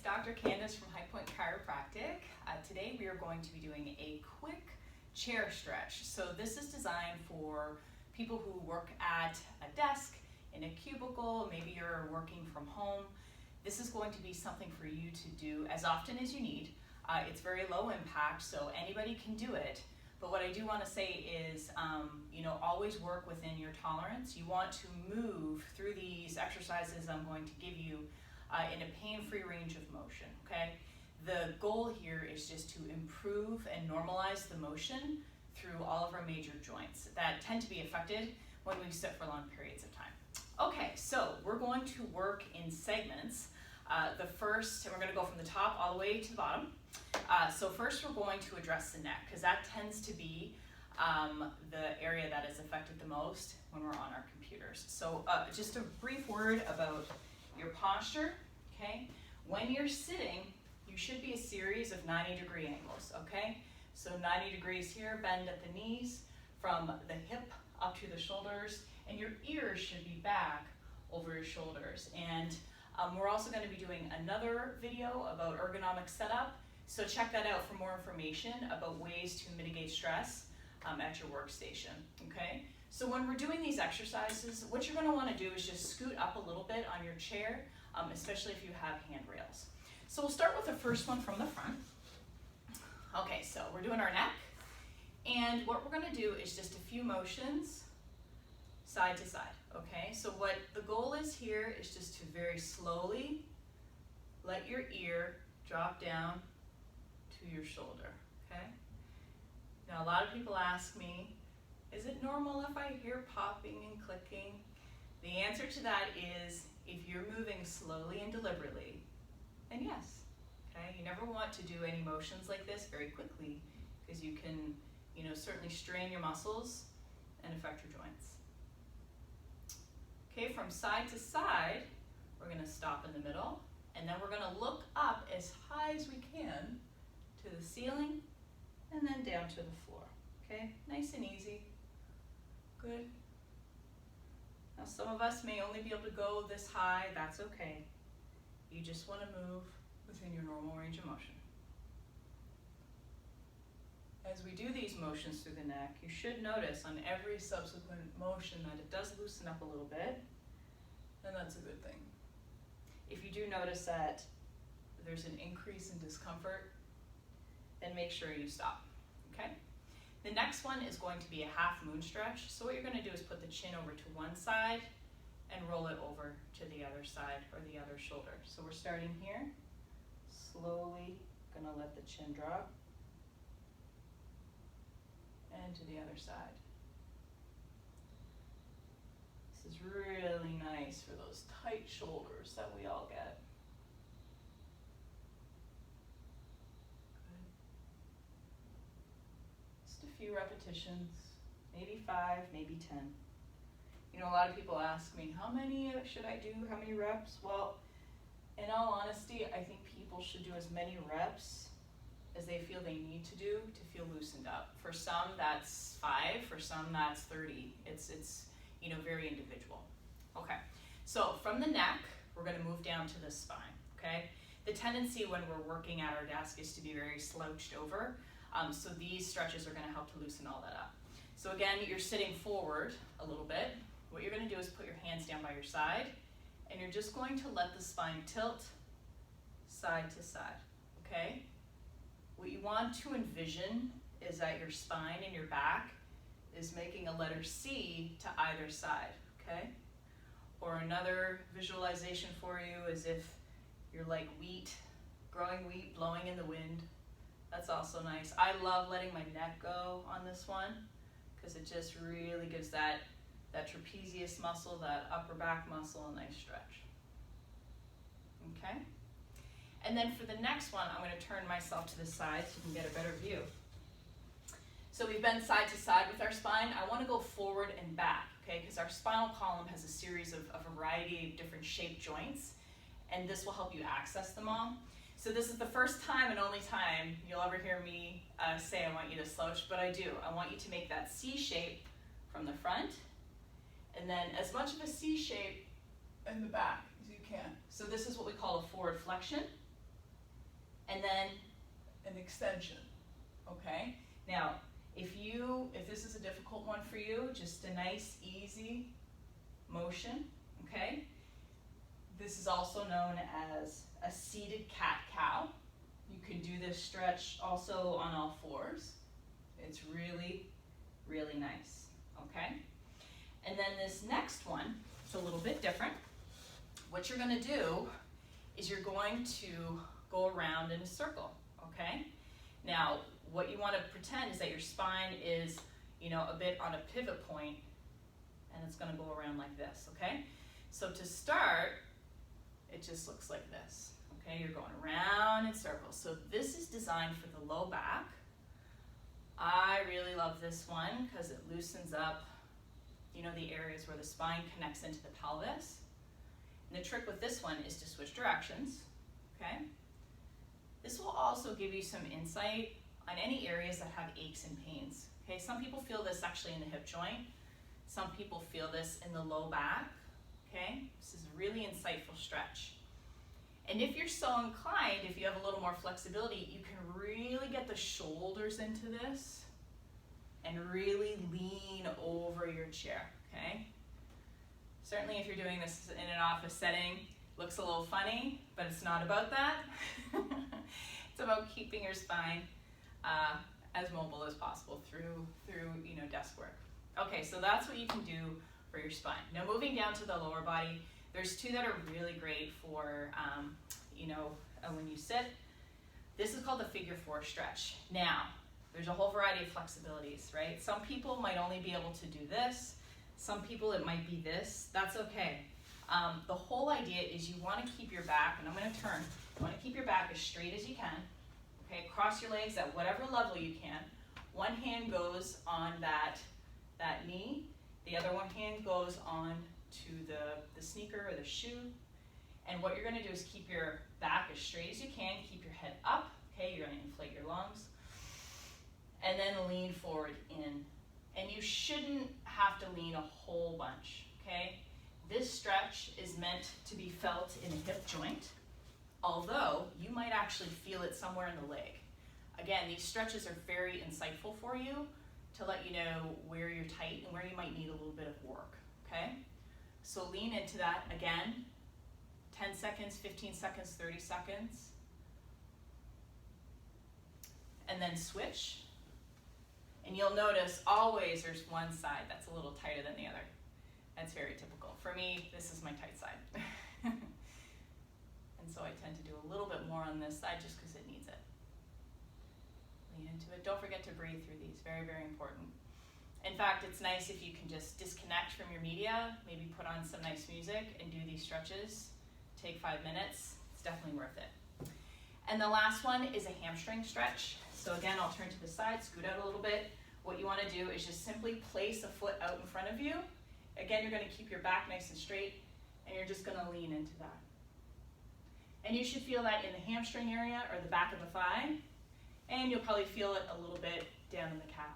Dr. Kandyce from High Point Chiropractic. Today we are going to be doing a quick chair stretch. So this is designed for people who work at a desk, in a cubicle, maybe you're working from home. This is going to be something for you to do as often as you need. It's very low impact, so anybody can do it. But what I do want to say is, always work within your tolerance. You want to move through these exercises I'm going to give you in a pain-free range of motion, okay? The goal here is just to improve and normalize the motion through all of our major joints that tend to be affected when we sit for long periods of time. Okay, so we're going to work in segments. The first, and we're going to go from the top all the way to the bottom. So first we're going to address the neck, because that tends to be the area that is affected the most when we're on our computers. So just a brief word about your posture, okay? When you're sitting, you should be a series of 90-degree angles, okay? So 90 degrees here, bend at the knees, from the hip up to the shoulders, and your ears should be back over your shoulders. And we're also going to be doing another video about ergonomic setup, so check that out for more information about ways to mitigate stress at your workstation, okay? So when we're doing these exercises, what you're going to want to do is just scoot up a little bit on your chair, especially if you have handrails. So we'll start with the first one from the front. Okay, so we're doing our neck, and what we're going to do is just a few motions side to side, okay? So what the goal is here is just to very slowly let your ear drop down to your shoulder, okay? Now a lot of people ask me, is it normal if I hear popping and clicking? The answer to that is, if you're moving slowly and deliberately, then yes, okay? You never want to do any motions like this very quickly, because you can, certainly strain your muscles and affect your joints. Okay, from side to side, we're gonna stop in the middle, and then we're gonna look up as high as we can to the ceiling, and then down to the floor, okay? Nice and easy. Good. Now some of us may only be able to go this high, that's okay. You just want to move within your normal range of motion. As we do these motions through the neck, you should notice on every subsequent motion that it does loosen up a little bit, and that's a good thing. If you do notice that there's an increase in discomfort, then make sure you stop, okay? The next one is going to be a half moon stretch. So what you're going to do is put the chin over to one side and roll it over to the other side or the other shoulder. So we're starting here, slowly going to let the chin drop, and to the other side. This is really nice for those tight shoulders that we all get. Few repetitions, maybe 5, maybe 10. A lot of people ask me, how many should I do, how many reps? Well, in all honesty, I think people should do as many reps as they feel they need to do to feel loosened up. For some, that's 5, for some, that's 30. It's very individual. Okay, so from the neck, we're gonna move down to the spine, okay? The tendency when we're working at our desk is to be very slouched over. So these stretches are going to help to loosen all that up. So again, you're sitting forward a little bit. What you're going to do is put your hands down by your side, and you're just going to let the spine tilt side to side, okay? What you want to envision is that your spine and your back is making a letter C to either side, okay? Or another visualization for you is if you're like wheat, growing wheat, blowing in the wind. That's also nice. I love letting my neck go on this one because it just really gives that trapezius muscle, that upper back muscle, a nice stretch. Okay? And then for the next one, I'm going to turn myself to the side so you can get a better view. So we've been side to side with our spine. I want to go forward and back, okay? Because our spinal column has a series of a variety of different shaped joints, and this will help you access them all. So this is the first time and only time you'll ever hear me say I want you to slouch, but I do. I want you to make that C shape from the front, and then as much of a C shape in the back as you can. So this is what we call a forward flexion, and then an extension, okay? Now, if this is a difficult one for you, just a nice, easy motion, okay? This is also known as a seated cat-cow. You can do this stretch also on all fours. It's really, really nice, okay? And then this next one, it's a little bit different. What you're gonna do is you're going to go around in a circle, okay? Now, what you wanna pretend is that your spine is, a bit on a pivot point, and it's gonna go around like this, okay? So to start, it just looks like this, okay? You're going around in circles. So this is designed for the low back. I really love this one because it loosens up, the areas where the spine connects into the pelvis. And the trick with this one is to switch directions, okay? This will also give you some insight on any areas that have aches and pains, okay? Some people feel this actually in the hip joint. Some people feel this in the low back, okay? This is a really insightful stretch. And if you're so inclined, if you have a little more flexibility, you can really get the shoulders into this and really lean over your chair, okay? Certainly if you're doing this in an office setting, looks a little funny, but it's not about that. It's about keeping your spine as mobile as possible through desk work. Okay, so that's what you can do for your spine. Now moving down to the lower body, there's two that are really great for, when you sit. This is called the figure 4 stretch. Now, there's a whole variety of flexibilities, right? Some people might only be able to do this. Some people it might be this. That's okay. The whole idea is you want to keep your back, and I'm going to turn. You want to keep your back as straight as you can. Okay, cross your legs at whatever level you can. One hand goes on that knee. The other one hand goes on to the sneaker or the shoe. And what you're going to do is keep your back as straight as you can. Keep your head up. Okay, you're going to inflate your lungs. And then lean forward in. And you shouldn't have to lean a whole bunch, okay? This stretch is meant to be felt in a hip joint, although you might actually feel it somewhere in the leg. Again, these stretches are very insightful for you to let you know where you're tight and where you might need a little bit of work, okay? So lean into that again, 10 seconds, 15 seconds, 30 seconds. And then switch. And you'll notice always there's one side that's a little tighter than the other. That's very typical. For me, this is my tight side. And so I tend to do a little bit more on this side just because it needs it. Lean into it. Don't forget to breathe through these. Very, very important. In fact, it's nice if you can just disconnect from your media, maybe put on some nice music and do these stretches. Take 5 minutes. It's definitely worth it. And the last one is a hamstring stretch. So again, I'll turn to the side, scoot out a little bit. What you want to do is just simply place a foot out in front of you. Again, you're going to keep your back nice and straight, and you're just going to lean into that. And you should feel that in the hamstring area or the back of the thigh, and you'll probably feel it a little bit down in the calf.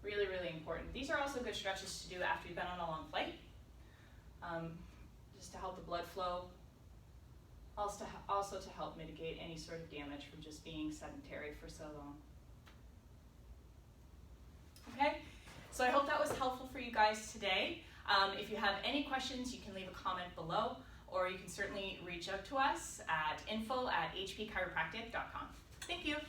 Really, really important. These are also good stretches to do after you've been on a long flight, just to help the blood flow. Also to help mitigate any sort of damage from just being sedentary for so long. Okay, so I hope that was helpful for you guys today. If you have any questions, you can leave a comment below, or you can certainly reach out to us at info@hpchiropractic.com. Thank you.